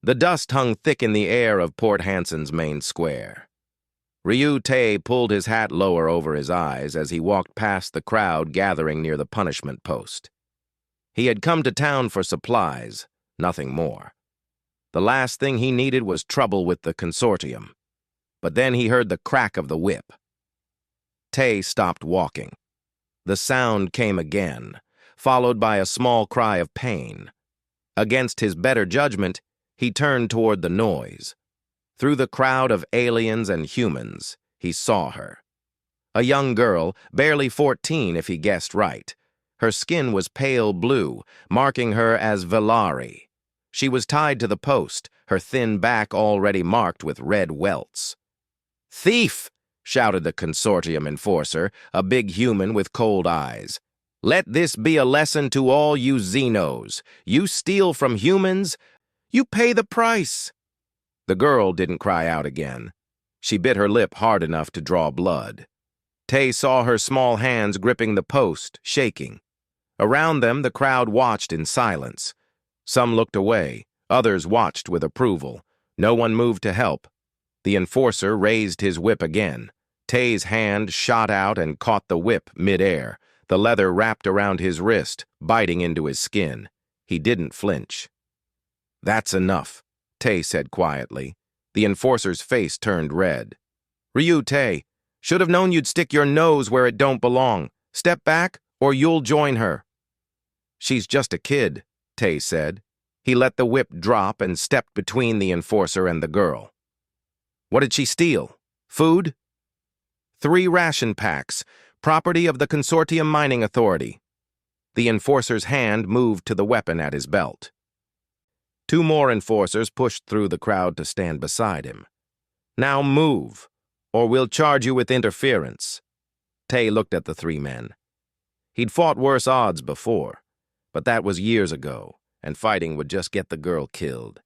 The dust hung thick in the air of Port Hanson's main square. Ryu Tae pulled his hat lower over his eyes as he walked past the crowd gathering near the punishment post. He had come to town for supplies, nothing more. The last thing he needed was trouble with the consortium. But then he heard the crack of the whip. Tae stopped walking. The sound came again, followed by a small cry of pain. Against his better judgment, he turned toward the noise. Through the crowd of aliens and humans, he saw her. A young girl, barely 14 if he guessed right. Her skin was pale blue, marking her as Velari. She was tied to the post, her thin back already marked with red welts. "Thief!" shouted the consortium enforcer, a big human with cold eyes. "Let this be a lesson to all you Xenos. You steal from humans, you pay the price." The girl didn't cry out again. She bit her lip hard enough to draw blood. Tae saw her small hands gripping the post, shaking. Around them, the crowd watched in silence. Some looked away, others watched with approval. No one moved to help. The enforcer raised his whip again. Tae's hand shot out and caught the whip mid-air. The leather wrapped around his wrist, biting into his skin. He didn't flinch. "That's enough," Tae said quietly. The enforcer's face turned red. "Ryu Tae, should have known you'd stick your nose where it don't belong. Step back, or you'll join her." "She's just a kid," Tae said. He let the whip drop and stepped between the enforcer and the girl. "What did she steal? Food?" "3 ration packs, property of the Consortium Mining Authority." The enforcer's hand moved to the weapon at his belt. 2 more enforcers pushed through the crowd to stand beside him. "Now move, or we'll charge you with interference." Tae looked at the 3 men. He'd fought worse odds before, but that was years ago, and fighting would just get the girl killed.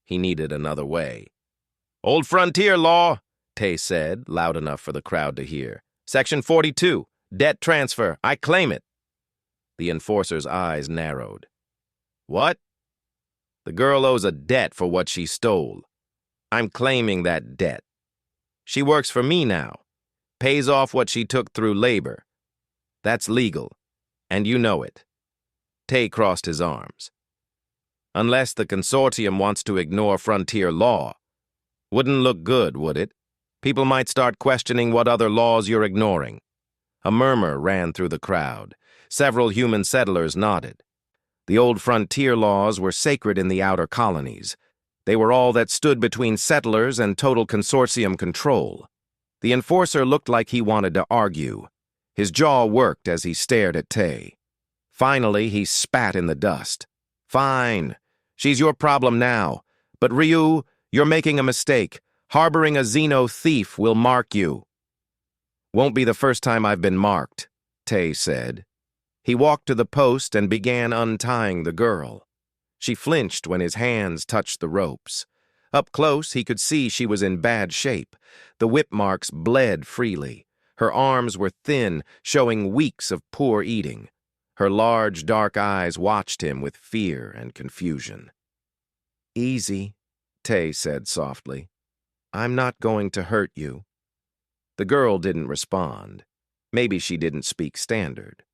He needed another way. "Old frontier law," Tae said, loud enough for the crowd to hear. "Section 42, debt transfer, I claim it." The enforcer's eyes narrowed. "What?" "The girl owes a debt for what she stole. I'm claiming that debt. She works for me now, pays off what she took through labor. That's legal, and you know it." Tae crossed his arms. "Unless the consortium wants to ignore frontier law. Wouldn't look good, would it? People might start questioning what other laws you're ignoring." A murmur ran through the crowd. Several human settlers nodded. The old frontier laws were sacred in the outer colonies. They were all that stood between settlers and total consortium control. The enforcer looked like he wanted to argue. His jaw worked as he stared at Tae. Finally, he spat in the dust. "Fine. She's your problem now. But Ryu, you're making a mistake. Harboring a Xeno thief will mark you." "Won't be the first time I've been marked," Tae said. He walked to the post and began untying the girl. She flinched when his hands touched the ropes. Up close, he could see she was in bad shape. The whip marks bled freely. Her arms were thin, showing weeks of poor eating. Her large, dark eyes watched him with fear and confusion. "Easy," Tae said softly. "I'm not going to hurt you." The girl didn't respond. Maybe she didn't speak standard.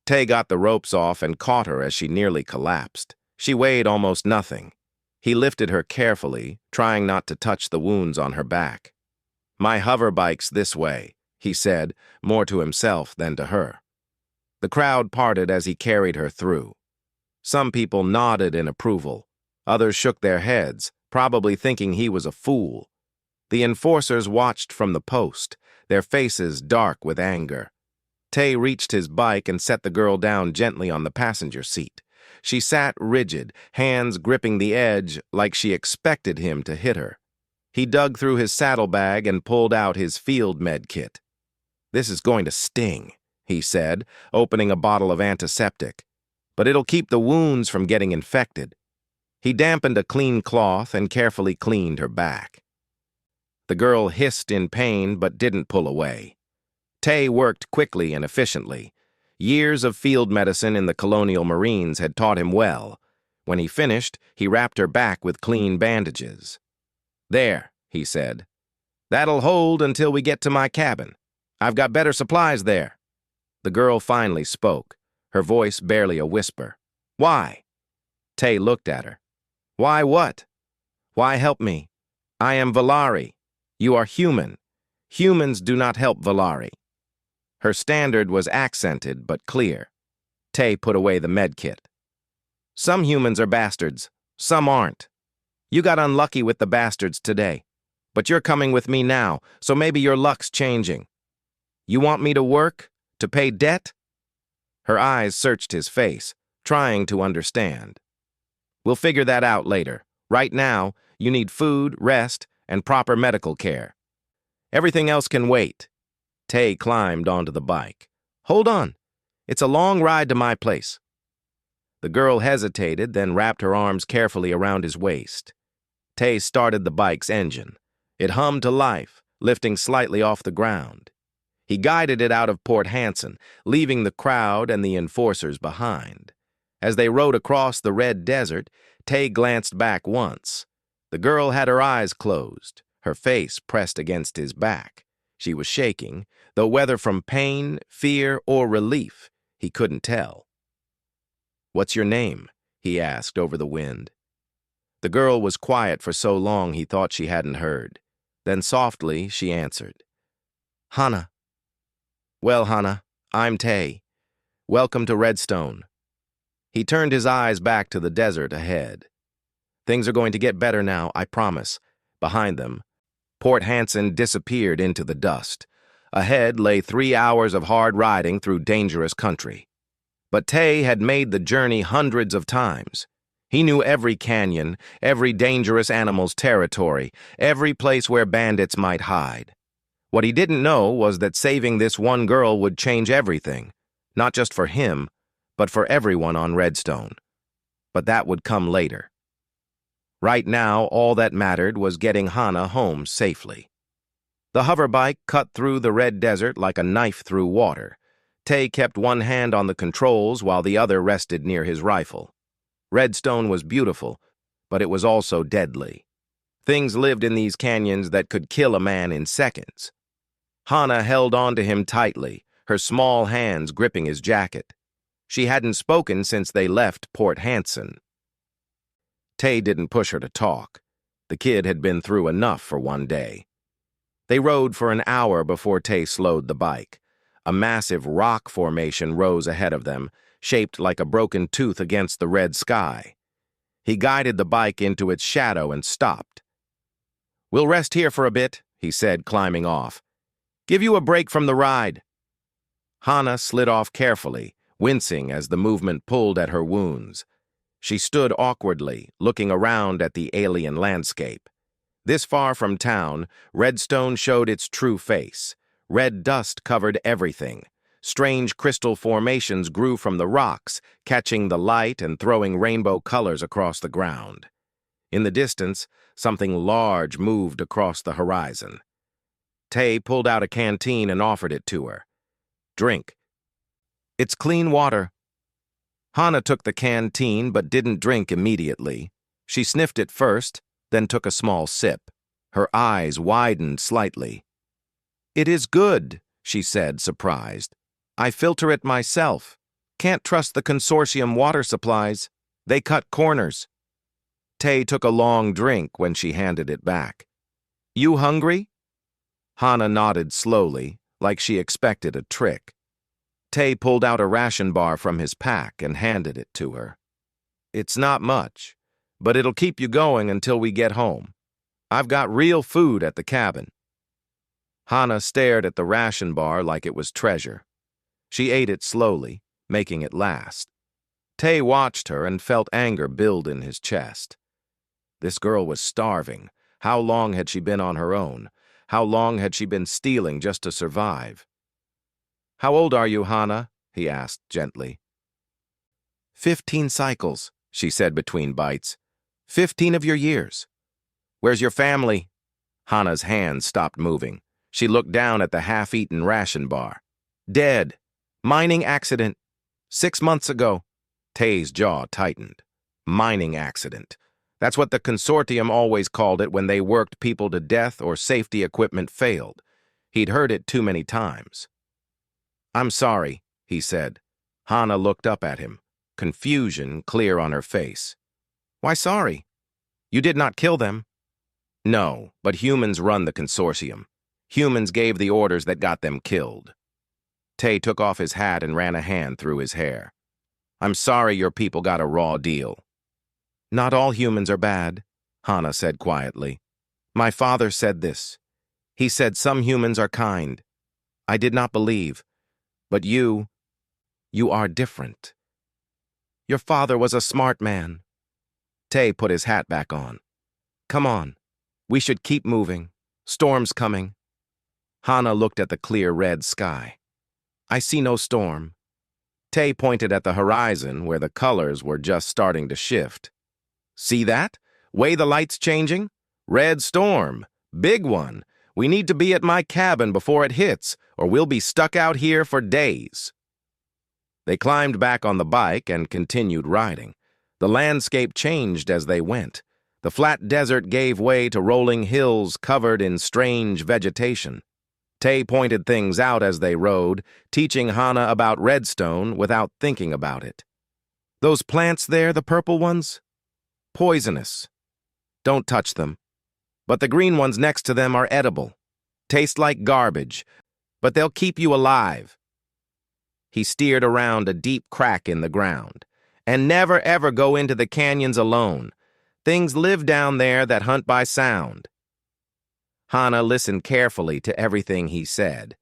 Tae got the ropes off and caught her as she nearly collapsed. She weighed almost nothing. He lifted her carefully, trying not to touch the wounds on her back. "My hover bike's this way," he said, more to himself than to her. The crowd parted as he carried her through. Some people nodded in approval. Others shook their heads, probably thinking he was a fool. The enforcers watched from the post, their faces dark with anger. Tae reached his bike and set the girl down gently on the passenger seat. She sat rigid, hands gripping the edge like she expected him to hit her. He dug through his saddlebag and pulled out his field med kit. "This is going to sting," he said, opening a bottle of antiseptic. "But it'll keep the wounds from getting infected." He dampened a clean cloth and carefully cleaned her back. The girl hissed in pain but didn't pull away. Tae worked quickly and efficiently. Years of field medicine in the colonial Marines had taught him well. When he finished, he wrapped her back with clean bandages. "There," he said. "That'll hold until we get to my cabin. I've got better supplies there." The girl finally spoke, her voice barely a whisper. "Why?" Tay looked at her. "Why what?" "Why help me? I am Valari. You are human. Humans do not help Valari." Her standard was accented but clear. Tay put away the medkit. "Some humans are bastards, some aren't. You got unlucky with the bastards today, but you're coming with me now, so maybe your luck's changing. You want me to work? To pay debt?" Her eyes searched his face, trying to understand. "We'll figure that out later. Right now, you need food, rest, and proper medical care. Everything else can wait." Tay climbed onto the bike. "Hold on. It's a long ride to my place." The girl hesitated, then wrapped her arms carefully around his waist. Tay started the bike's engine. It hummed to life, lifting slightly off the ground. He guided it out of Port Hanson, leaving the crowd and the enforcers behind. As they rode across the red desert, Tay glanced back once. The girl had her eyes closed, her face pressed against his back. She was shaking, though whether from pain, fear, or relief, he couldn't tell. "What's your name?" he asked over the wind. The girl was quiet for so long he thought she hadn't heard. Then softly she answered, "Hannah." "Well, Hannah, I'm Tay. Welcome to Redstone." He turned his eyes back to the desert ahead. "Things are going to get better now, I promise." Behind them, Port Hanson disappeared into the dust. Ahead lay 3 hours of hard riding through dangerous country. But Tay had made the journey hundreds of times. He knew every canyon, every dangerous animal's territory, every place where bandits might hide. What he didn't know was that saving this one girl would change everything, not just for him, but for everyone on Redstone. But that would come later. Right now, all that mattered was getting Hannah home safely. The hoverbike cut through the red desert like a knife through water. Tay kept one hand on the controls while the other rested near his rifle. Redstone was beautiful, but it was also deadly. Things lived in these canyons that could kill a man in seconds. Hannah held onto him tightly, her small hands gripping his jacket. She hadn't spoken since they left Port Hanson. Tay didn't push her to talk. The kid had been through enough for one day. They rode for an hour before Tay slowed the bike. A massive rock formation rose ahead of them, shaped like a broken tooth against the red sky. He guided the bike into its shadow and stopped. "We'll rest here for a bit," he said, climbing off. "Give you a break from the ride." Hannah slid off carefully, wincing as the movement pulled at her wounds. She stood awkwardly, looking around at the alien landscape. This far from town, Redstone showed its true face. Red dust covered everything. Strange crystal formations grew from the rocks, catching the light and throwing rainbow colors across the ground. In the distance, something large moved across the horizon. Tay pulled out a canteen and offered it to her. "Drink. It's clean water." Hannah took the canteen but didn't drink immediately. She sniffed it first, then took a small sip. Her eyes widened slightly. "It is good," she said, surprised. "I filter it myself. Can't trust the consortium water supplies. They cut corners." Tay took a long drink when she handed it back. "You hungry?" Hannah nodded slowly, like she expected a trick. Tay pulled out a ration bar from his pack and handed it to her. "It's not much, but it'll keep you going until we get home. I've got real food at the cabin." Hannah stared at the ration bar like it was treasure. She ate it slowly, making it last. Tay watched her and felt anger build in his chest. This girl was starving. How long had she been on her own? How long had she been stealing just to survive? "How old are you, Hannah?" he asked gently. 15 cycles, she said between bites. 15 of your years. "Where's your family?" Hannah's hands stopped moving. She looked down at the half-eaten ration bar. "Dead. Mining accident. 6 months ago." Tay's jaw tightened. Mining accident. That's what the consortium always called it when they worked people to death or safety equipment failed. He'd heard it too many times. "I'm sorry," he said. Hana looked up at him, confusion clear on her face. "Why sorry? You did not kill them." "No, but humans run the consortium. Humans gave the orders that got them killed." Tay took off his hat and ran a hand through his hair. "I'm sorry your people got a raw deal." "Not all humans are bad," Hana said quietly. "My father said this. He said some humans are kind. I did not believe. But you are different." "Your father was a smart man." Tay put his hat back on. "Come on. We should keep moving. Storm's coming." Hana looked at the clear red sky. "I see no storm." Tay pointed at the horizon where the colors were just starting to shift. "See that? Way the light's changing? Red storm. Big one. We need to be at my cabin before it hits, or we'll be stuck out here for days." They climbed back on the bike and continued riding. The landscape changed as they went. The flat desert gave way to rolling hills covered in strange vegetation. Tay pointed things out as they rode, teaching Hana about redstone without thinking about it. "Those plants there, the purple ones? Poisonous. Don't touch them. But the green ones next to them are edible. Taste like garbage, but they'll keep you alive." He steered around a deep crack in the ground. "And never ever go into the canyons alone. Things live down there that hunt by sound." Hana listened carefully to everything he said.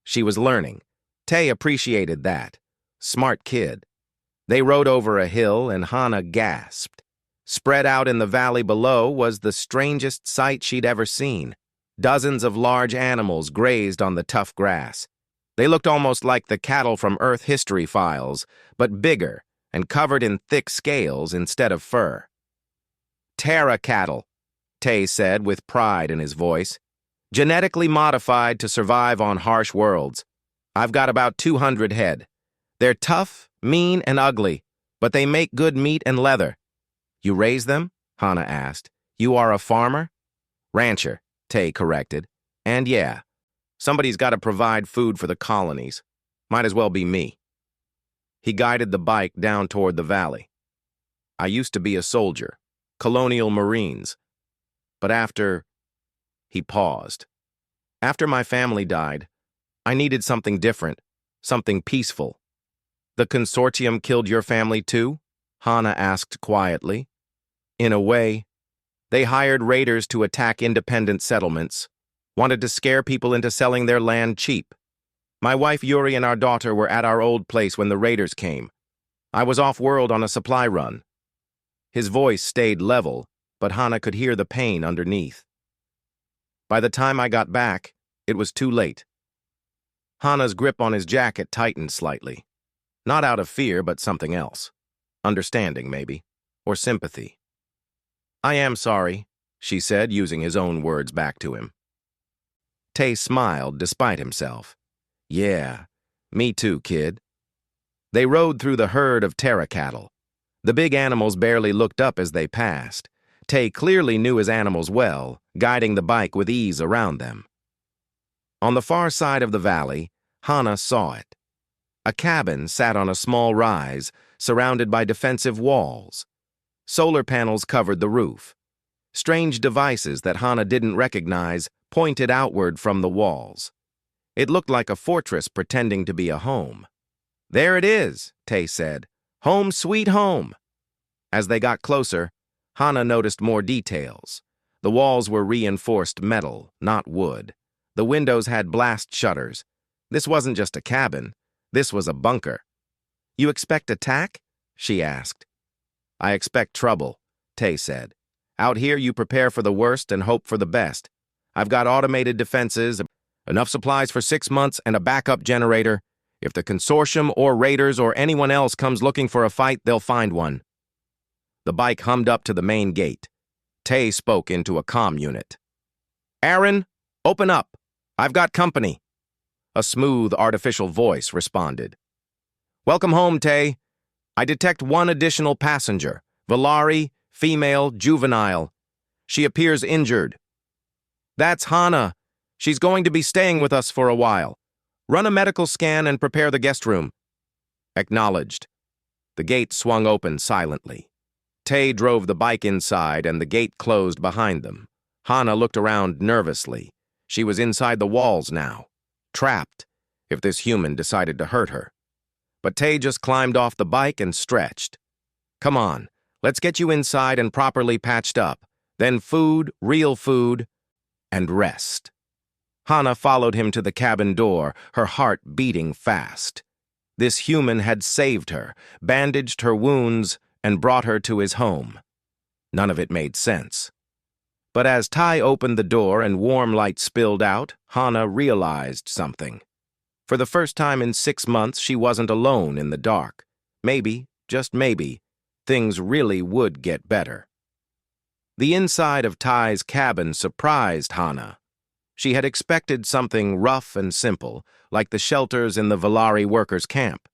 She was learning. Tay appreciated that. Smart kid. They rode over a hill and Hana gasped. Spread out in the valley below was the strangest sight she'd ever seen. Dozens of large animals grazed on the tough grass. They looked almost like the cattle from Earth history files, but bigger and covered in thick scales instead of fur. "Terra cattle," Tay said with pride in his voice. "Genetically modified to survive on harsh worlds. I've got about 200 head. They're tough, mean, and ugly, but they make good meat and leather." "You raise them?" Hana asked. "You are a farmer?" "Rancher," Tay corrected. "And yeah, somebody's got to provide food for the colonies. Might as well be me." He guided the bike down toward the valley. "I used to be a soldier, colonial Marines. But after..." He paused. "After my family died, I needed something different, something peaceful." "The consortium killed your family too?" Hana asked quietly. "In a way. They hired raiders to attack independent settlements, wanted to scare people into selling their land cheap. My wife Yuri and our daughter were at our old place when the raiders came. I was off-world on a supply run." His voice stayed level, but Hana could hear the pain underneath. "By the time I got back, it was too late." Hana's grip on his jacket tightened slightly. Not out of fear, but something else. Understanding, maybe. Or sympathy. "I am sorry," she said, using his own words back to him. Tay smiled despite himself. "Yeah, me too, kid." They rode through the herd of Terra cattle. The big animals barely looked up as they passed. Tay clearly knew his animals well, guiding the bike with ease around them. On the far side of the valley, Hana saw it. A cabin sat on a small rise, surrounded by defensive walls. Solar panels covered the roof. Strange devices that Hana didn't recognize pointed outward from the walls. It looked like a fortress pretending to be a home. "There it is," Tay said. "Home sweet home." As they got closer, Hana noticed more details. The walls were reinforced metal, not wood. The windows had blast shutters. This wasn't just a cabin. This was a bunker. "You expect attack?" she asked. "I expect trouble," Tay said. "Out here you prepare for the worst and hope for the best. I've got automated defenses, enough supplies for 6 months, and a backup generator. If the consortium or raiders or anyone else comes looking for a fight, they'll find one." The bike hummed up to the main gate. Tay spoke into a comm unit. "Aaron, open up. I've got company." A smooth, artificial voice responded. "Welcome home, Tay. I detect one additional passenger. Valari, female, juvenile. She appears injured. That's Hana. She's going to be staying with us for a while. Run a medical scan and prepare the guest room. Acknowledged. The gate swung open silently. Tay drove the bike inside and the gate closed behind them. Hana looked around nervously. She was inside the walls now, trapped, if this human decided to hurt her. But Tay just climbed off the bike and stretched. Come on, let's get you inside and properly patched up. Then food, real food, and rest. Hana followed him to the cabin door, her heart beating fast. This human had saved her, bandaged her wounds, and brought her to his home. None of it made sense. But as Ty opened the door and warm light spilled out, Hana realized something. For the first time in 6 months, she wasn't alone in the dark. Maybe, just maybe, things really would get better. The inside of Ty's cabin surprised Hana. She had expected something rough and simple, like the shelters in the Valari workers' camp.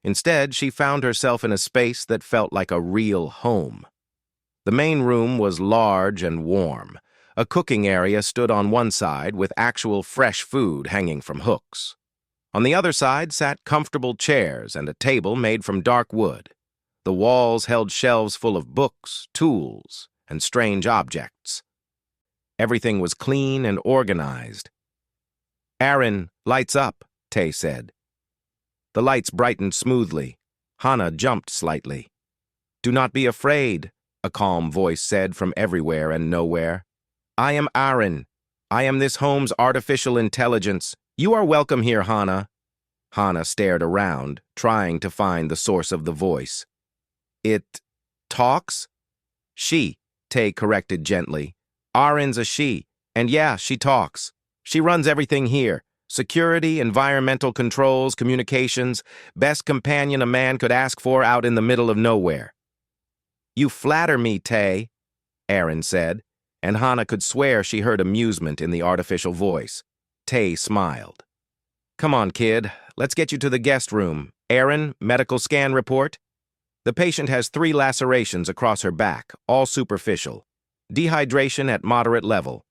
Instead, she found herself in a space that felt like a real home. The main room was large and warm. A cooking area stood on one side with actual fresh food hanging from hooks. On the other side sat comfortable chairs and a table made from dark wood. The walls held shelves full of books, tools, and strange objects. Everything was clean and organized. "Aaron, lights up," Tay said. The lights brightened smoothly. Hana jumped slightly. "Do not be afraid," a calm voice said from everywhere and nowhere. "I am Aaron. I am this home's artificial intelligence. You are welcome here, Hana." Hana stared around, trying to find the source of the voice. "It talks?" "She," Tay corrected gently. "Aaron's a she, and yeah, she talks. She runs everything here. Security, environmental controls, communications, best companion a man could ask for out in the middle of nowhere." "You flatter me, Tay," Aaron said, and Hana could swear she heard amusement in the artificial voice. Tay smiled. "Come on, kid. Let's get you to the guest room. Aaron, medical scan report." The patient has 3 lacerations across her back, all superficial. Dehydration at moderate level.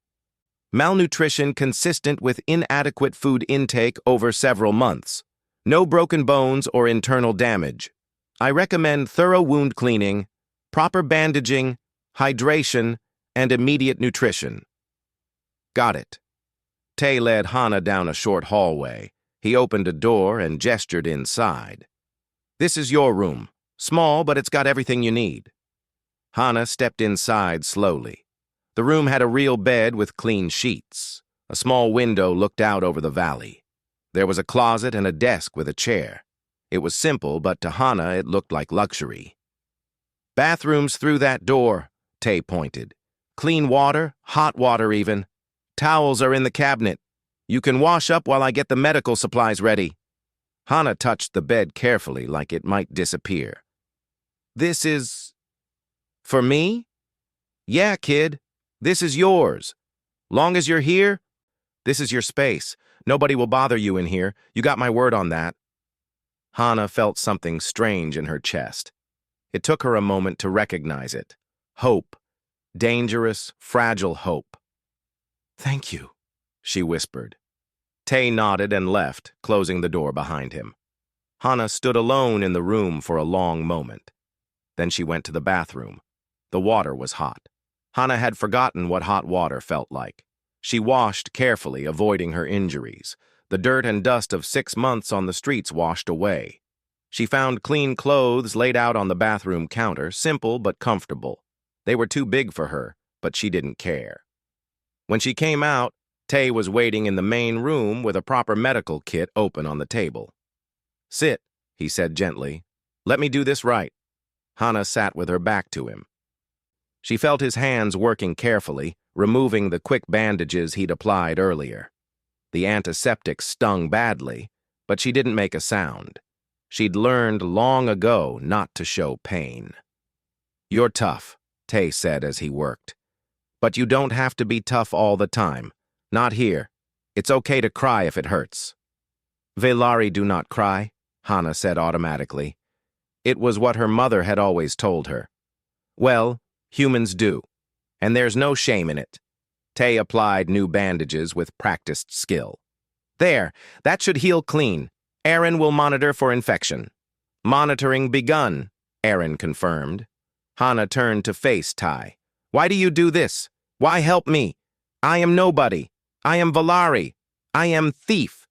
Malnutrition consistent with inadequate food intake over several months. No broken bones or internal damage. I recommend thorough wound cleaning, proper bandaging, hydration, and immediate nutrition. Got it. Tay led Hana down a short hallway. He opened a door and gestured inside. "This is your room. Small, but it's got everything you need." Hana stepped inside slowly. The room had a real bed with clean sheets. A small window looked out over the valley. There was a closet and a desk with a chair. It was simple, but to Hana it looked like luxury. "Bathrooms through that door," Tay pointed. "Clean water, hot water even. Towels are in the cabinet. You can wash up while I get the medical supplies ready." Hana touched the bed carefully like it might disappear. "This is... for me?" "Yeah, kid. This is yours. Long as you're here, this is your space. Nobody will bother you in here. You got my word on that." Hana felt something strange in her chest. It took her a moment to recognize it. Hope. Dangerous, fragile hope. "Thank you," she whispered. Tay nodded and left, closing the door behind him. Hana stood alone in the room for a long moment. Then she went to the bathroom. The water was hot. Hana had forgotten what hot water felt like. She washed carefully, avoiding her injuries. The dirt and dust of 6 months on the streets washed away. She found clean clothes laid out on the bathroom counter, simple but comfortable. They were too big for her, but she didn't care. When she came out, Tay was waiting in the main room with a proper medical kit open on the table. "Sit," he said gently. "Let me do this right." Hana sat with her back to him. She felt his hands working carefully, removing the quick bandages he'd applied earlier. The antiseptic stung badly, but she didn't make a sound. She'd learned long ago not to show pain. "You're tough," Tay said as he worked. "But you don't have to be tough all the time. Not here. It's okay to cry if it hurts." "Velari do not cry," Hana said automatically. It was what her mother had always told her. Well, humans do, and there's no shame in it. Tay applied new bandages with practiced skill. There, that should heal clean. Aaron will monitor for infection. Monitoring begun, Aaron confirmed. Hana turned to face Ty. Why do you do this? Why help me? I am nobody. I am Valari. I am thief.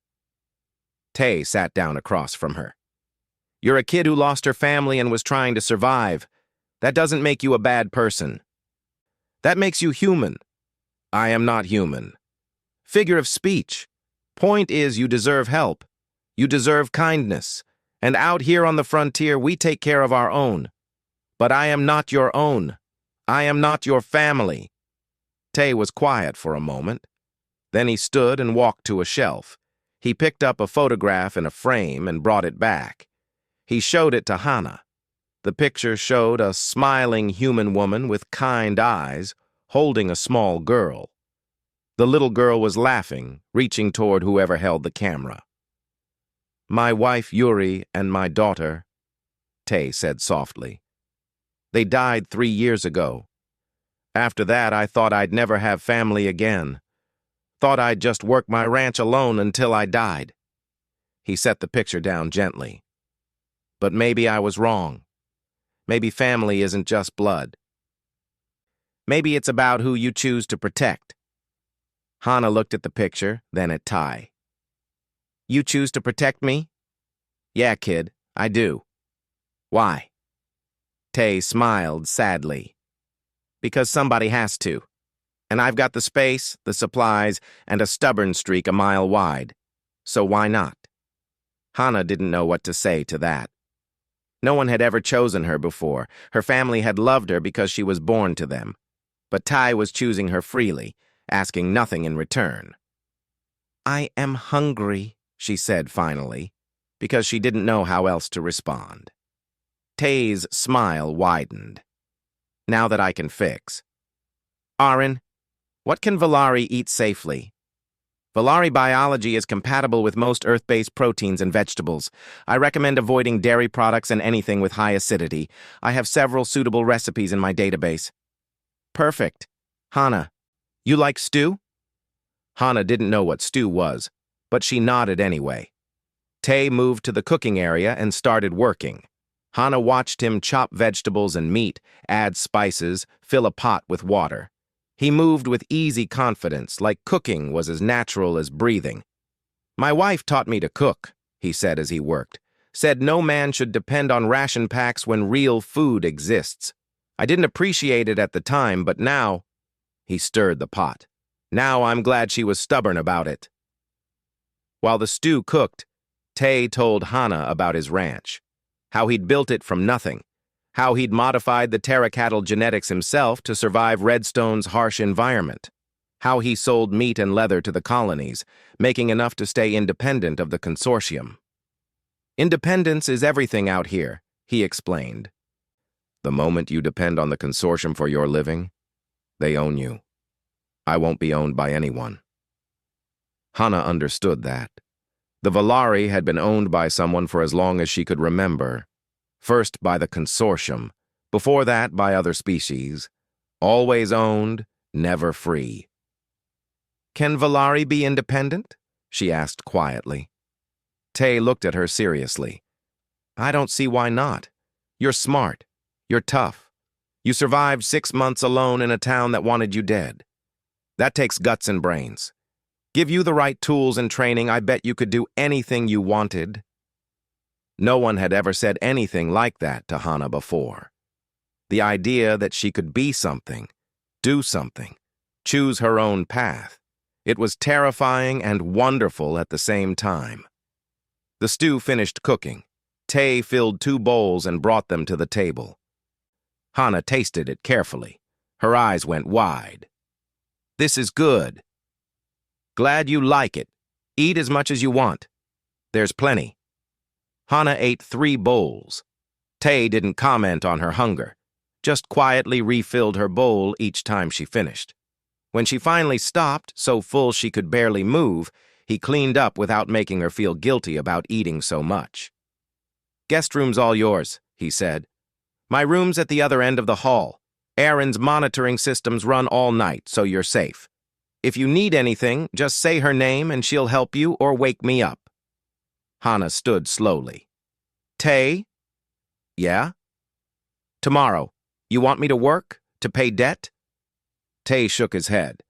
Tay sat down across from her. You're a kid who lost her family and was trying to survive. That doesn't make you a bad person. That makes you human. I am not human. Figure of speech. Point is, you deserve help. You deserve kindness. And out here on the frontier, we take care of our own. But I am not your own. I am not your family. Tay was quiet for a moment. Then he stood and walked to a shelf. He picked up a photograph in a frame and brought it back. He showed it to Hana. The picture showed a smiling human woman with kind eyes holding a small girl. The little girl was laughing, reaching toward whoever held the camera. My wife Yuri and my daughter, Tay said softly. They died 3 years ago. After that, I thought I'd never have family again. Thought I'd just work my ranch alone until I died. He set the picture down gently. But maybe I was wrong. Maybe family isn't just blood. Maybe it's about who you choose to protect. Hana looked at the picture, then at Ty. You choose to protect me? Yeah, kid, I do. Why? Tay smiled sadly. Because somebody has to. And I've got the space, the supplies, and a stubborn streak a mile wide. So why not? Hana didn't know what to say to that. No one had ever chosen her before. Her family had loved her because she was born to them. But Ty was choosing her freely, asking nothing in return. I am hungry, she said finally, because she didn't know how else to respond. Tay's smile widened. Now that I can fix. Aaron, what can Valari eat safely? Valari biology is compatible with most Earth-based proteins and vegetables. I recommend avoiding dairy products and anything with high acidity. I have several suitable recipes in my database. Perfect. Hana, you like stew? Hana didn't know what stew was, but she nodded anyway. Tay moved to the cooking area and started working. Hana watched him chop vegetables and meat, add spices, fill a pot with water. He moved with easy confidence, like cooking was as natural as breathing. My wife taught me to cook, he said as he worked. Said no man should depend on ration packs when real food exists. I didn't appreciate it at the time, but now... He stirred the pot. Now I'm glad she was stubborn about it. While the stew cooked, Tay told Hana about his ranch. How he'd built it from nothing. How he'd modified the terra cattle genetics himself to survive Redstone's harsh environment. How he sold meat and leather to the colonies, making enough to stay independent of the consortium. Independence is everything out here, he explained. The moment you depend on the consortium for your living, they own you. I won't be owned by anyone. Hana understood that. The Valari had been owned by someone for as long as she could remember. First by the consortium, before that by other species. Always owned, never free. Can Valari be independent? She asked quietly. Tay looked at her seriously. I don't see why not. You're smart. You're tough. You survived 6 months alone in a town that wanted you dead. That takes guts and brains. Give you the right tools and training, I bet you could do anything you wanted. No one had ever said anything like that to Hana before. The idea that she could be something, do something, choose her own path. It was terrifying and wonderful at the same time. The stew finished cooking. Tay filled 2 bowls and brought them to the table. Hana tasted it carefully. Her eyes went wide. This is good. Glad you like it. Eat as much as you want. There's plenty. Hana ate 3 bowls. Tay didn't comment on her hunger, just quietly refilled her bowl each time she finished. When she finally stopped, so full she could barely move, he cleaned up without making her feel guilty about eating so much. Guest room's all yours, he said. My room's at the other end of the hall. Erin's monitoring systems run all night, so you're safe. If you need anything, just say her name and she'll help you or wake me up. Hana stood slowly. Tay? Yeah? Tomorrow. You want me to work? To pay debt? Tay shook his head.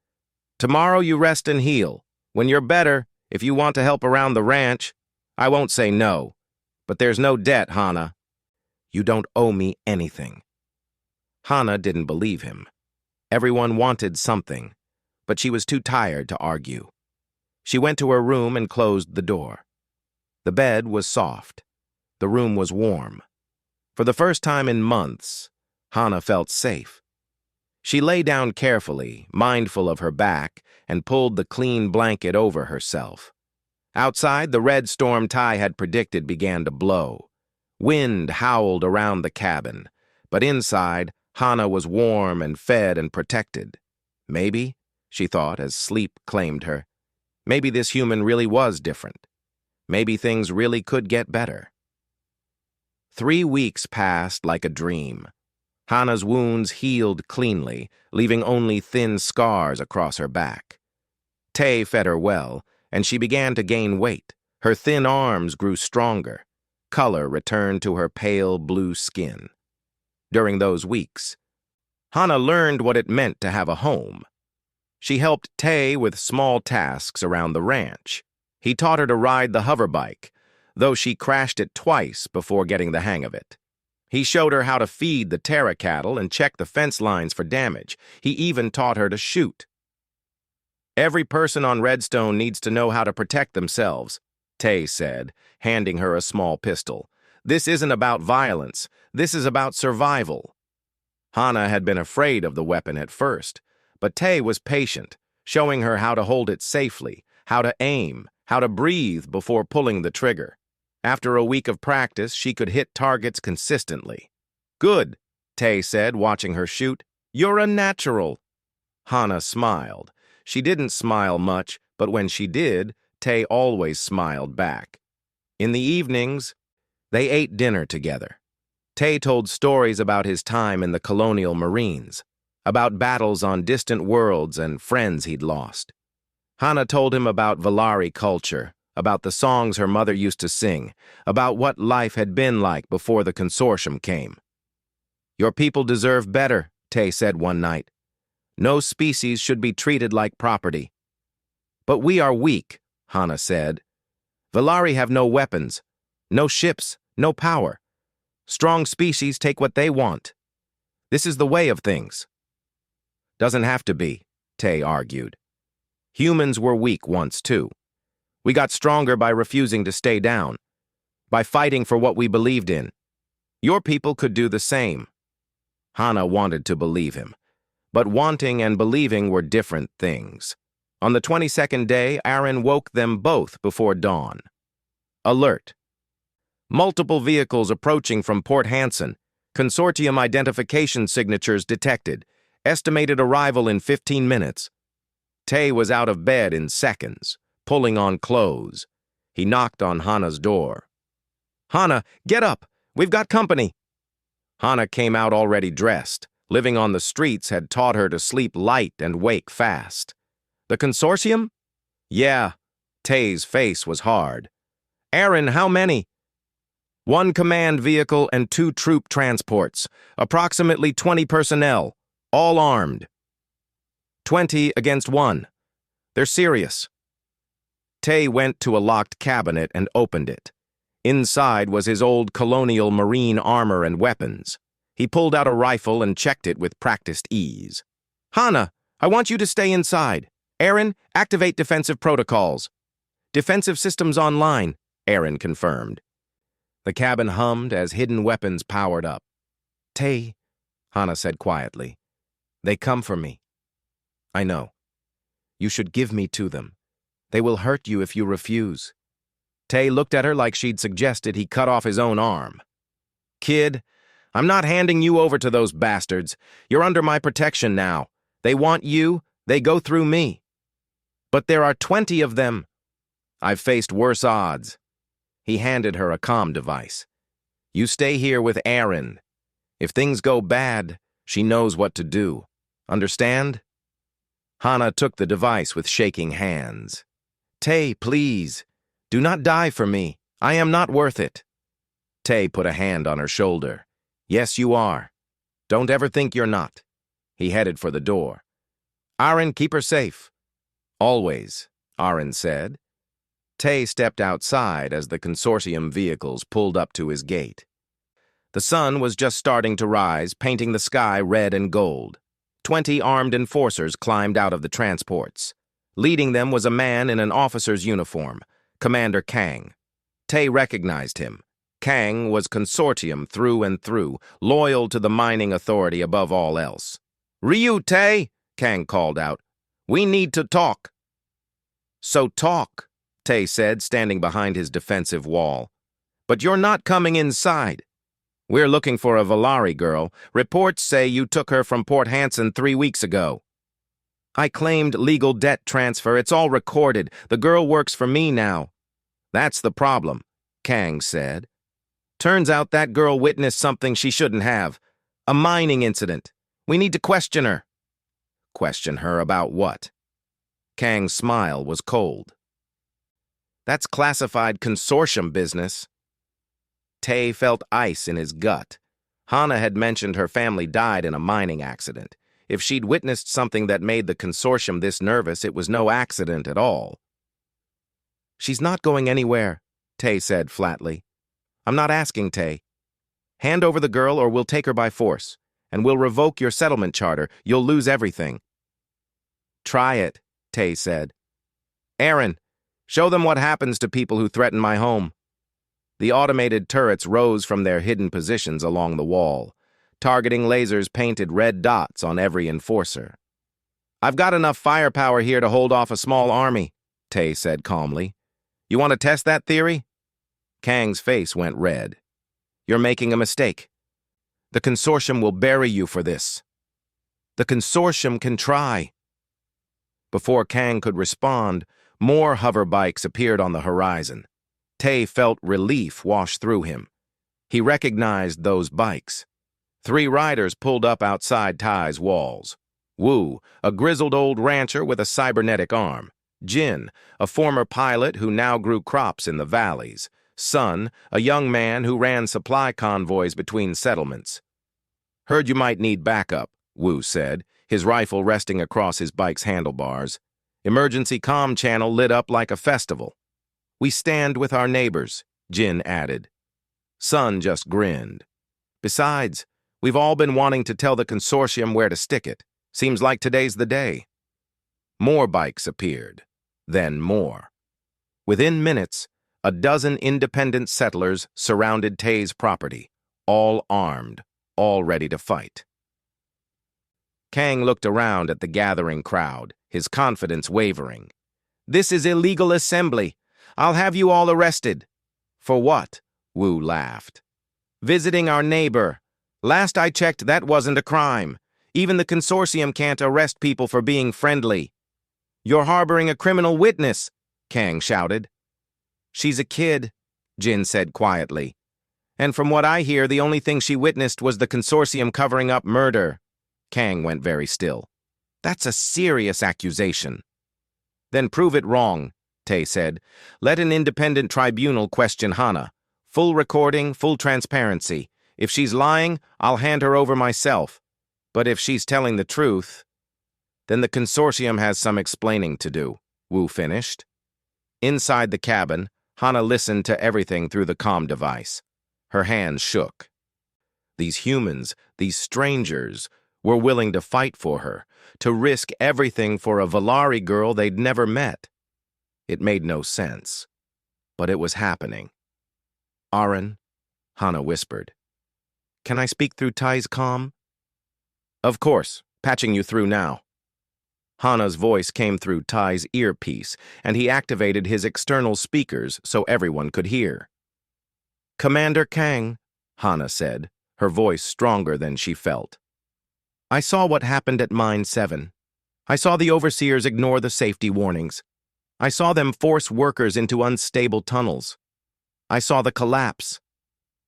Tomorrow you rest and heal. When you're better, if you want to help around the ranch, I won't say no. But there's no debt, Hana. You don't owe me anything. Hana didn't believe him. Everyone wanted something, but she was too tired to argue. She went to her room and closed the door. The bed was soft. The room was warm. For the first time in months, Hana felt safe. She lay down carefully, mindful of her back, and pulled the clean blanket over herself. Outside, the red storm Tai had predicted began to blow. Wind howled around the cabin, but inside, Hana was warm and fed and protected. Maybe, she thought as sleep claimed her, maybe this human really was different. Maybe things really could get better. 3 weeks passed like a dream. Hana's wounds healed cleanly, leaving only thin scars across her back. Tay fed her well, and she began to gain weight. Her thin arms grew stronger. Color returned to her pale blue skin. During those weeks, Hana learned what it meant to have a home. She helped Tay with small tasks around the ranch. He taught her to ride the hoverbike, though she crashed it twice before getting the hang of it. He showed her how to feed the Terra cattle and check the fence lines for damage. He even taught her to shoot. Every person on Redstone needs to know how to protect themselves, Tay said, handing her a small pistol. This isn't about violence. This is about survival. Hana had been afraid of the weapon at first, but Tay was patient, showing her how to hold it safely, how to aim, how to breathe before pulling the trigger. After a week of practice, she could hit targets consistently. Good, Tay said, watching her shoot. You're a natural. Hana smiled. She didn't smile much, but when she did, Tay always smiled back. In the evenings, they ate dinner together. Tay told stories about his time in the colonial marines, about battles on distant worlds and friends he'd lost. Hana told him about Valari culture, about the songs her mother used to sing, about what life had been like before the consortium came. Your people deserve better, Tay said one night. No species should be treated like property. But we are weak, Hana said. Valari have no weapons, no ships, no power. Strong species take what they want. This is the way of things. Doesn't have to be, Tay argued. Humans were weak once, too. We got stronger by refusing to stay down, by fighting for what we believed in. Your people could do the same. Hana wanted to believe him, but wanting and believing were different things. On the 22nd day, Aaron woke them both before dawn. Alert. Multiple vehicles approaching from Port Hansen. Consortium identification signatures detected. Estimated arrival in 15 minutes. Tay was out of bed in seconds, pulling on clothes. He knocked on Hana's door. Hana, get up! We've got company! Hana came out already dressed. Living on the streets had taught her to sleep light and wake fast. The consortium? Yeah. Tay's face was hard. Aaron, how many? 1 command vehicle and 2 troop transports. Approximately 20 personnel, all armed. 20 against 1. They're serious. Tay went to a locked cabinet and opened it. Inside was his old colonial marine armor and weapons. He pulled out a rifle and checked it with practiced ease. Hana, I want you to stay inside. Aaron, activate defensive protocols. Defensive systems online, Aaron confirmed. The cabin hummed as hidden weapons powered up. Tay, Hana said quietly, they come for me. I know. You should give me to them. They will hurt you if you refuse. Tay looked at her like she'd suggested he cut off his own arm. Kid, I'm not handing you over to those bastards. You're under my protection now. They want you, they go through me. But there are 20 of them. I've faced worse odds. He handed her a comm device. You stay here with Aaron. If things go bad, she knows what to do. Understand? Hana took the device with shaking hands. Tay, please, do not die for me. I am not worth it. Tay put a hand on her shoulder. Yes, you are. Don't ever think you're not. He headed for the door. Aaron, keep her safe. Always, Aaron said. Tay stepped outside as the consortium vehicles pulled up to his gate. The sun was just starting to rise, painting the sky red and gold. 20 armed enforcers climbed out of the transports. Leading them was a man in an officer's uniform, Commander Kang. Tay recognized him. Kang was consortium through and through, loyal to the mining authority above all else. Ryu, Tay, Kang called out. We need to talk. So talk, Tay said, standing behind his defensive wall. But you're not coming inside. We're looking for a Valari girl. Reports say you took her from Port Hansen 3 weeks ago. I claimed legal debt transfer. It's all recorded. The girl works for me now. That's the problem, Kang said. Turns out that girl witnessed something she shouldn't have. A mining incident. We need to question her. Question her about what? Kang's smile was cold. That's classified consortium business. Tay felt ice in his gut. Hana had mentioned her family died in a mining accident. If she'd witnessed something that made the consortium this nervous, it was no accident at all. She's not going anywhere, Tay said flatly. I'm not asking, Tay. Hand over the girl or we'll take her by force, and we'll revoke your settlement charter. You'll lose everything. Try it, Tay said. Aaron, show them what happens to people who threaten my home. The automated turrets rose from their hidden positions along the wall. Targeting lasers painted red dots on every enforcer. I've got enough firepower here to hold off a small army, Tay said calmly. You want to test that theory? Kang's face went red. You're making a mistake. The consortium will bury you for this. The consortium can try. Before Kang could respond, more hover bikes appeared on the horizon. Tay felt relief wash through him. He recognized those bikes. 3 riders pulled up outside Ty's walls. Wu, a grizzled old rancher with a cybernetic arm. Jin, a former pilot who now grew crops in the valleys. Sun, a young man who ran supply convoys between settlements. Heard you might need backup, Wu said, his rifle resting across his bike's handlebars. Emergency comm channel lit up like a festival. We stand with our neighbors, Jin added. Sun just grinned. Besides, we've all been wanting to tell the consortium where to stick it. Seems like today's the day. More bikes appeared. Then more. Within minutes, a dozen independent settlers surrounded Tay's property, all armed, all ready to fight. Kang looked around at the gathering crowd, his confidence wavering. This is illegal assembly. I'll have you all arrested. For what? Wu laughed. Visiting our neighbor. Last I checked, that wasn't a crime. Even the consortium can't arrest people for being friendly. You're harboring a criminal witness, Kang shouted. She's a kid, Jin said quietly. And from what I hear, the only thing she witnessed was the consortium covering up murder. Kang went very still. That's a serious accusation. Then prove it wrong, Tay said. Let an independent tribunal question Hana. Full recording, full transparency. If she's lying, I'll hand her over myself. But if she's telling the truth, then the consortium has some explaining to do, Wu finished. Inside the cabin, Hana listened to everything through the comm device. Her hands shook. These humans, these strangers, were willing to fight for her, to risk everything for a Valari girl they'd never met. It made no sense, but it was happening. Aaron, Hana whispered. Can I speak through Ty's comm? Of course, patching you through now. Hana's voice came through Ty's earpiece, and he activated his external speakers so everyone could hear. Commander Kang, Hana said, her voice stronger than she felt. I saw what happened at Mine 7. I saw the overseers ignore the safety warnings. I saw them force workers into unstable tunnels. I saw the collapse.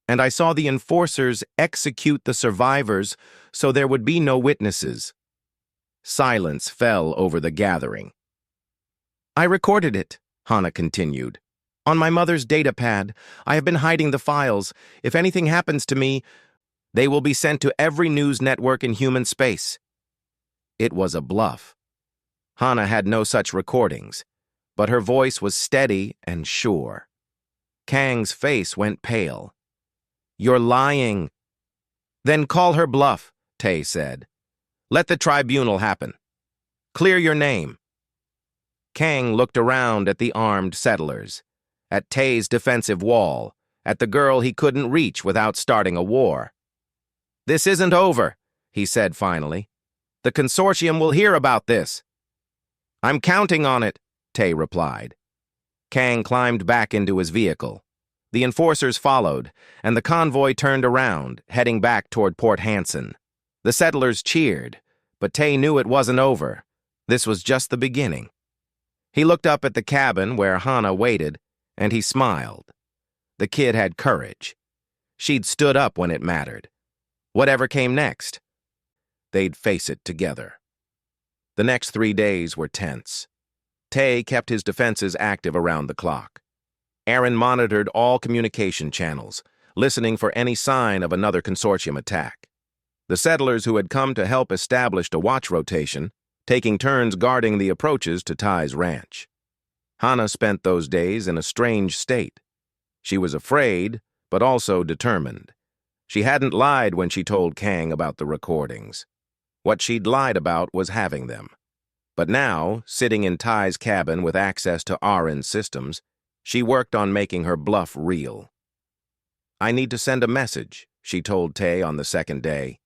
and I saw the enforcers execute the survivors so there would be no witnesses. Silence fell over the gathering. I recorded it, Hana continued. On my mother's datapad, I have been hiding the files. If anything happens to me, they will be sent to every news network in human space. It was a bluff. Hana had no such recordings, but her voice was steady and sure. Kang's face went pale. You're lying. Then call her bluff, Tay said. Let the tribunal happen. Clear your name. Kang looked around at the armed settlers, at Tay's defensive wall, at the girl he couldn't reach without starting a war. This isn't over, he said finally. The consortium will hear about this. I'm counting on it, Tay replied. Kang climbed back into his vehicle. The enforcers followed, and the convoy turned around, heading back toward Port Hansen. The settlers cheered, but Tay knew it wasn't over. This was just the beginning. He looked up at the cabin where Hana waited, and he smiled. The kid had courage. She'd stood up when it mattered. Whatever came next, they'd face it together. The next 3 days were tense. Tay kept his defenses active around the clock. Aaron monitored all communication channels, listening for any sign of another consortium attack. The settlers who had come to help established a watch rotation, taking turns guarding the approaches to Ty's ranch. Hana spent those days in a strange state. She was afraid, but also determined. She hadn't lied when she told Kang about the recordings. What she'd lied about was having them. But now, sitting in Ty's cabin with access to Aaron's systems, she worked on making her bluff real. I need to send a message, she told Tay on the second day.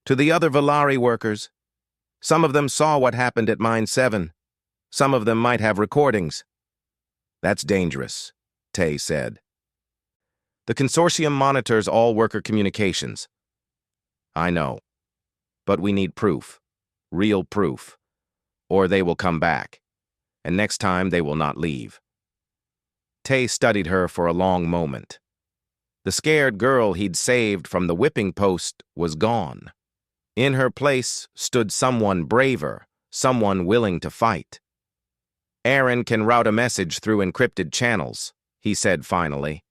To the other Valari workers. Some of them saw what happened at Mine 7. Some of them might have recordings. That's dangerous, Tay said. The consortium monitors all worker communications. I know. But we need proof. Real proof. Or they will come back. And next time they will not leave. Tay studied her for a long moment. The scared girl he'd saved from the whipping post was gone. In her place stood someone braver, someone willing to fight. Aaron can route a message through encrypted channels, he said finally.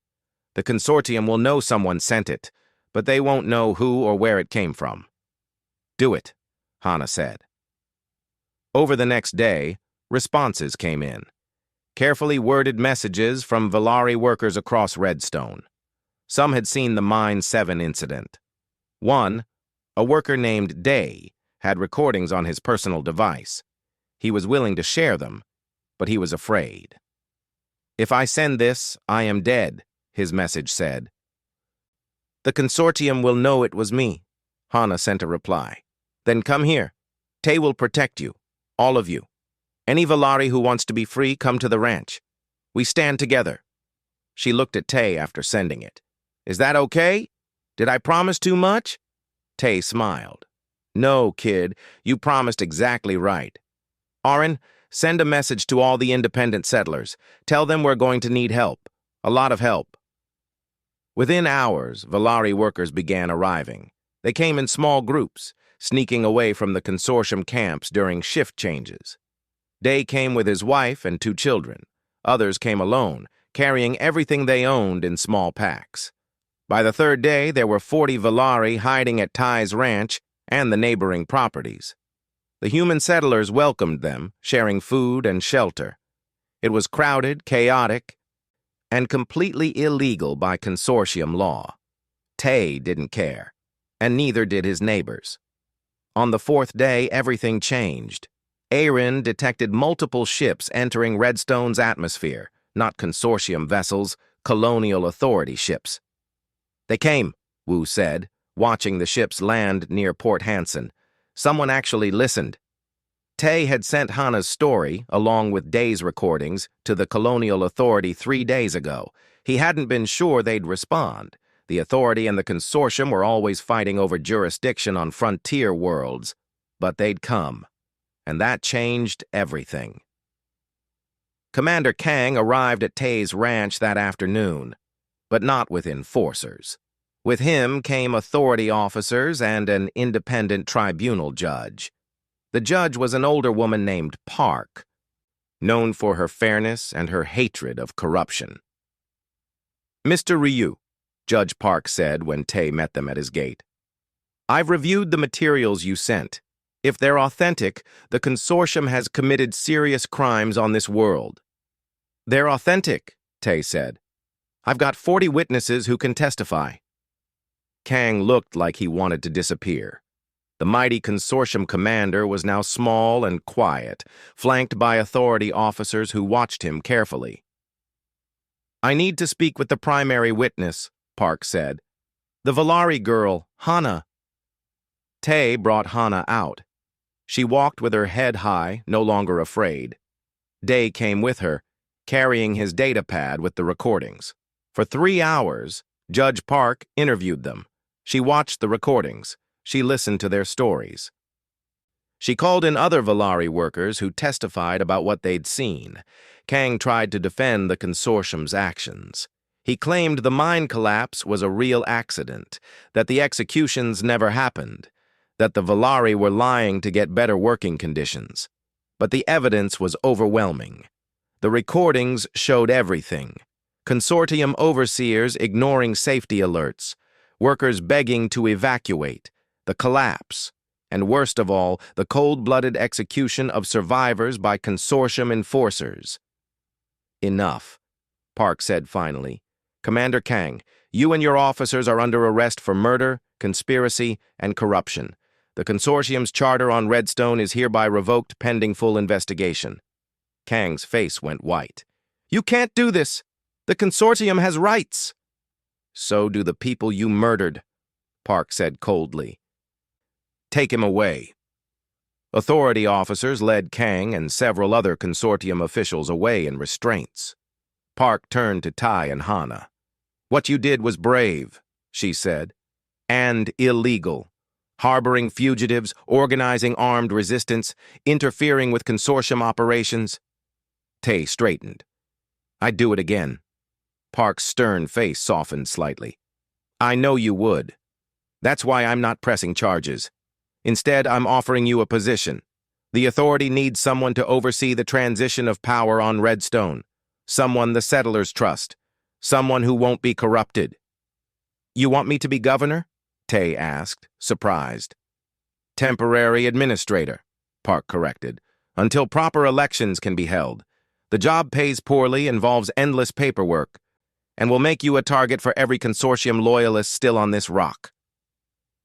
The consortium will know someone sent it, but they won't know who or where it came from. Do it, Hana said. Over the next day, responses came in. Carefully worded messages from Valari workers across Redstone. Some had seen the Mine 7 incident. One, a worker named Day, had recordings on his personal device. He was willing to share them, but he was afraid. If I send this, I am dead, his message said. The consortium will know it was me, Hana sent a reply. Then come here. Tay will protect you, all of you. Any Valari who wants to be free, come to the ranch. We stand together. She looked at Tay after sending it. Is that okay? Did I promise too much? Tay smiled. No, kid, you promised exactly right. Aaron, send a message to all the independent settlers. Tell them we're going to need help. A lot of help. Within hours, Valari workers began arriving. They came in small groups, sneaking away from the consortium camps during shift changes. Day came with his wife and 2 children. Others came alone, carrying everything they owned in small packs. By the 3rd day, there were 40 Valari hiding at Ty's ranch and the neighboring properties. The human settlers welcomed them, sharing food and shelter. It was crowded, chaotic, and completely illegal by consortium law. Tay didn't care, and neither did his neighbors. On the 4th day, everything changed. Aaron detected multiple ships entering Redstone's atmosphere, not consortium vessels, colonial authority ships. They came, Wu said, watching the ships land near Port Hansen. Someone actually listened. Tay had sent Hana's story, along with Day's recordings, to the colonial authority 3 days ago. He hadn't been sure they'd respond. The authority and the consortium were always fighting over jurisdiction on frontier worlds, but they'd come. And that changed everything. Commander Kang arrived at Tay's ranch that afternoon. but not with enforcers. With him came authority officers and an independent tribunal judge. The judge was an older woman named Park, known for her fairness and her hatred of corruption. "Mr. Ryu," Judge Park said when Tay met them at his gate, "I've reviewed the materials you sent. If they're authentic, the consortium has committed serious crimes on this world." "They're authentic," Tay said. "I've got 40 witnesses who can testify." Kang looked like he wanted to disappear. The mighty consortium commander was now small and quiet, flanked by authority officers who watched him carefully. "I need to speak with the primary witness," Park said. "The Valari girl, Hana." Tay brought Hana out. She walked with her head high, no longer afraid. Day came with her, carrying his data pad with the recordings. For 3 hours, Judge Park interviewed them. She watched the recordings. She listened to their stories. She called in other Valari workers who testified about what they'd seen. Kang tried to defend the consortium's actions. He claimed the mine collapse was a real accident, that the executions never happened, that the Valari were lying to get better working conditions. But the evidence was overwhelming. The recordings showed everything. Consortium overseers ignoring safety alerts, workers begging to evacuate, the collapse, and worst of all, the cold-blooded execution of survivors by consortium enforcers. "Enough," Park said finally. "Commander Kang, you and your officers are under arrest for murder, conspiracy, and corruption. The consortium's charter on Redstone is hereby revoked pending full investigation." Kang's face went white. "You can't do this! The consortium has rights!" "So do the people you murdered," Park said coldly. "Take him away." Authority officers led Kang and several other consortium officials away in restraints. Park turned to Tai and Hana. "What you did was brave," she said, "and illegal. Harboring fugitives, organizing armed resistance, interfering with consortium operations." Tay straightened. "I'd do it again." Park's stern face softened slightly. "I know you would. That's why I'm not pressing charges. Instead, I'm offering you a position. The authority needs someone to oversee the transition of power on Redstone, someone the settlers trust, someone who won't be corrupted." "You want me to be governor?" Tay asked, surprised. "Temporary administrator," Park corrected, "until proper elections can be held. The job pays poorly, involves endless paperwork, and will make you a target for every consortium loyalist still on this rock."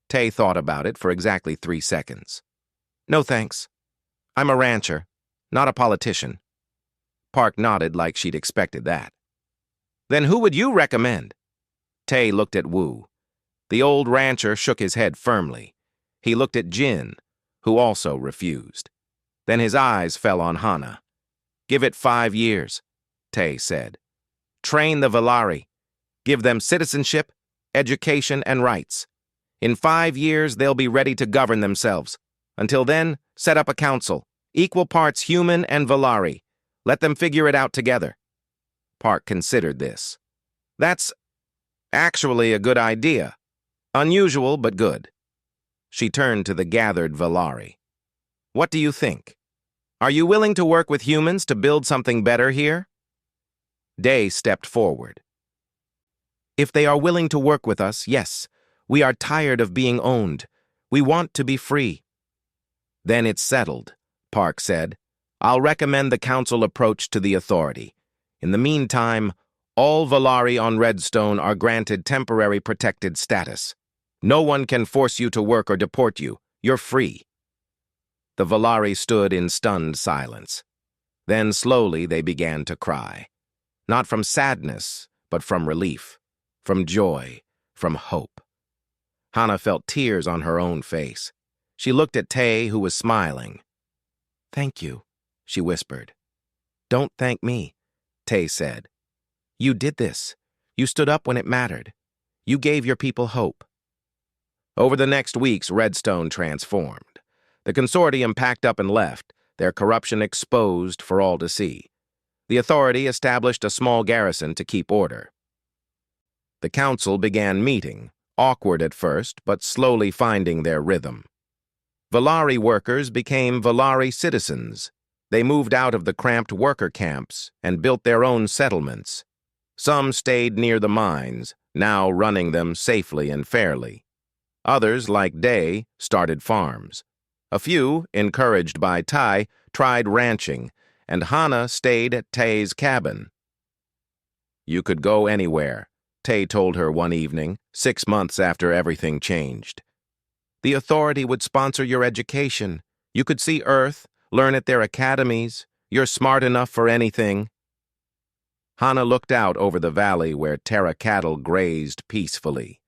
Tay thought about it for exactly 3 seconds. "No thanks. I'm a rancher, not a politician." Park nodded like she'd expected that. "Then who would you recommend?" Tay looked at Wu. The old rancher shook his head firmly. He looked at Jin, who also refused. Then his eyes fell on Hana. "Give it 5 years," Tay said. "Train the Valari. Give them citizenship, education, and rights. In 5 years, they'll be ready to govern themselves. Until then, set up a council, equal parts human and Valari. Let them figure it out together." Park considered this. "That's actually a good idea. Unusual, but good." She turned to the gathered Valari. "What do you think? Are you willing to work with humans to build something better here?" Day stepped forward. "If they are willing to work with us, yes. We are tired of being owned. We want to be free." "Then it's settled," Park said. "I'll recommend the council approach to the authority. In the meantime, all Valari on Redstone are granted temporary protected status. No one can force you to work or deport you. You're free." The Valari stood in stunned silence. Then slowly they began to cry. Not from sadness, but from relief, from joy, from hope. Hana felt tears on her own face. She looked at Tay, who was smiling. "Thank you," she whispered. "Don't thank me," Tay said. "You did this. You stood up when it mattered. You gave your people hope." Over the next weeks, Redstone transformed. The consortium packed up and left, their corruption exposed for all to see. The authority established a small garrison to keep order. The council began meeting, awkward at first, but slowly finding their rhythm. Valari workers became Valari citizens. They moved out of the cramped worker camps and built their own settlements. Some stayed near the mines, now running them safely and fairly. Others, like Day, started farms. A few, encouraged by Tai, tried ranching, and Hana stayed at Tay's cabin. "You could go anywhere," Tay told her one evening, 6 months after everything changed. "The authority would sponsor your education. You could see Earth, learn at their academies. You're smart enough for anything." Hana looked out over the valley where Terra cattle grazed peacefully.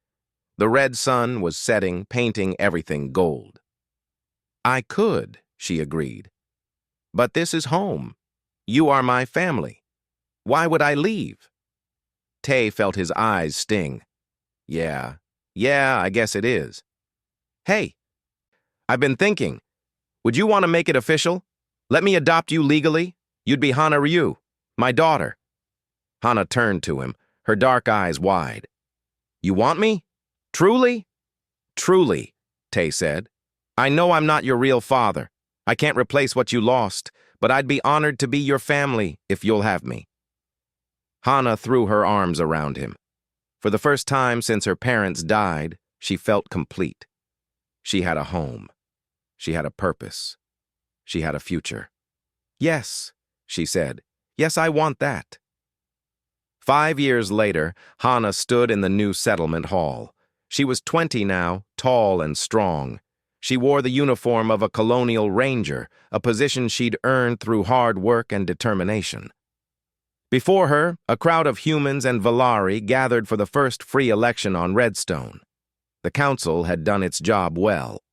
The red sun was setting, painting everything gold. "I could," she agreed. "But this is home. You are my family. Why would I leave?" Tay felt his eyes sting. Yeah, I guess it is. "Hey, I've been thinking. Would you want to make it official? Let me adopt you legally? You'd be Hana Ryu, my daughter." Hana turned to him, her dark eyes wide. "You want me? Truly?" "Truly," Tay said. "I know I'm not your real father. I can't replace what you lost, but I'd be honored to be your family if you'll have me." Hana threw her arms around him. For the first time since her parents died, she felt complete. She had a home. She had a purpose. She had a future. "Yes," she said. "Yes, I want that." 5 years later, Hana stood in the new settlement hall. She was 20 now, tall and strong. She wore the uniform of a colonial ranger, a position she'd earned through hard work and determination. Before her, a crowd of humans and Valari gathered for the first free election on Redstone. The council had done its job well.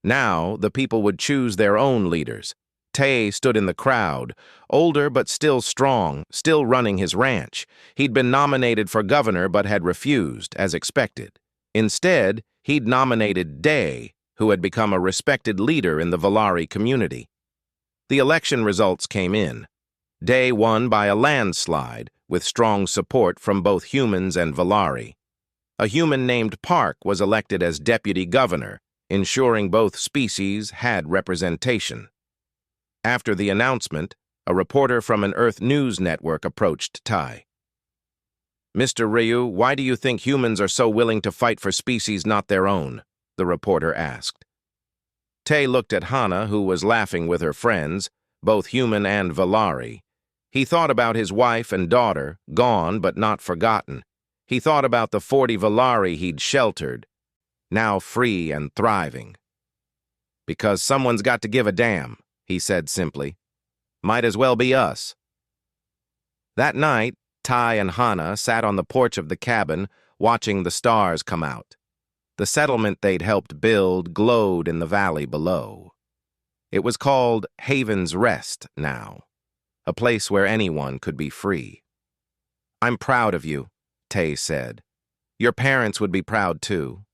Now, the people would choose their own leaders. Tay stood in the crowd, older but still strong, still running his ranch. He'd been nominated for governor but had refused, as expected. Instead, he'd nominated Day, who had become a respected leader in the Valari community. The election results came in. Day won by a landslide, with strong support from both humans and Valari. A human named Park was elected as deputy governor, ensuring both species had representation. After the announcement, a reporter from an Earth News network approached Tai. "Mr. Ryu, why do you think humans are so willing to fight for species not their own?" the reporter asked. Tay looked at Hana, who was laughing with her friends, both human and Valari. He thought about his wife and daughter, gone but not forgotten. He thought about the 40 Valari he'd sheltered, now free and thriving. "Because someone's got to give a damn," he said simply. "Might as well be us." That night, Tai and Hana sat on the porch of the cabin, watching the stars come out. The settlement they'd helped build glowed in the valley below. It was called Haven's Rest now, a place where anyone could be free. "I'm proud of you," Tay said. "Your parents would be proud too."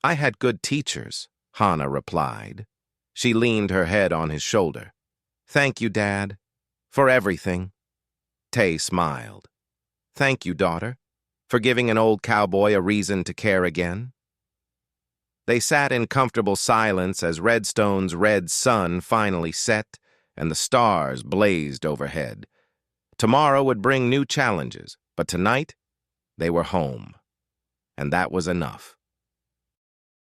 "I had good teachers," Hana replied. She leaned her head on his shoulder. "Thank you, Dad, for everything." Tay smiled. "Thank you, daughter, for giving an old cowboy a reason to care again." They sat in comfortable silence as Redstone's red sun finally set and the stars blazed overhead. Tomorrow would bring new challenges, but tonight they were home, and that was enough.